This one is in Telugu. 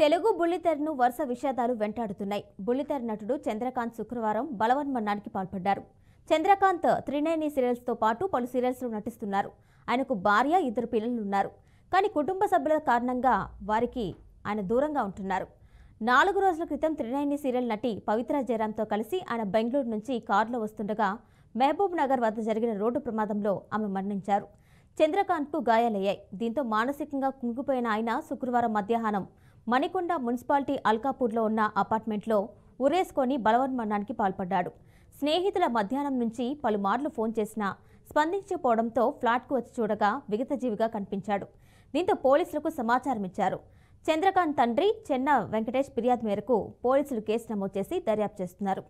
తెలుగు బుల్లితెరను వరుస విషాదాలు వెంటాడుతున్నాయి. బుల్లితెర నటుడు చంద్రకాంత్ శుక్రవారం బలవన్మరణానికి పాల్పడ్డారు. చంద్రకాంత్ త్రినేని సీరియల్స్ తో పాటు పలు సీరియల్స్ లో నటిస్తున్నారు. ఆయనకు భార్య, 2 పిల్లలున్నారు. కానీ కుటుంబ సభ్యుల కారణంగా వారికి ఆయన దూరంగా ఉంటున్నారు. 4 రోజుల క్రితం త్రినేని సీరియల్ నటి పవిత్ర జయరాంతో కలిసి ఆయన బెంగళూరు నుంచి కారులో వస్తుండగా మహబూబ్ నగర్ వద్ద జరిగిన రోడ్డు ప్రమాదంలో ఆమె మరణించారు. చంద్రకాంత్కు గాయాలయ్యాయి. దీంతో మానసికంగా కుంగిపోయిన ఆయన శుక్రవారం మధ్యాహ్నం మణికొండ మున్సిపాలిటీ అల్కాపూర్లో ఉన్న అపార్ట్మెంట్లో ఉరేసుకొని బలవన్మరణానికి పాల్పడ్డాడు. స్నేహితుల మధ్యాహ్నం నుంచి పలుమార్లు ఫోన్ చేసినా స్పందించకపోవడంతో ఫ్లాట్కు వచ్చి చూడగా విగతజీవిగా కనిపించాడు. దీంతో పోలీసులకు సమాచారం ఇచ్చారు. చంద్రకాంత్ తండ్రి చెన్న వెంకటేష్ ఫిర్యాదు మేరకు పోలీసులు కేసు నమోదు చేసి దర్యాప్తు చేస్తున్నారు.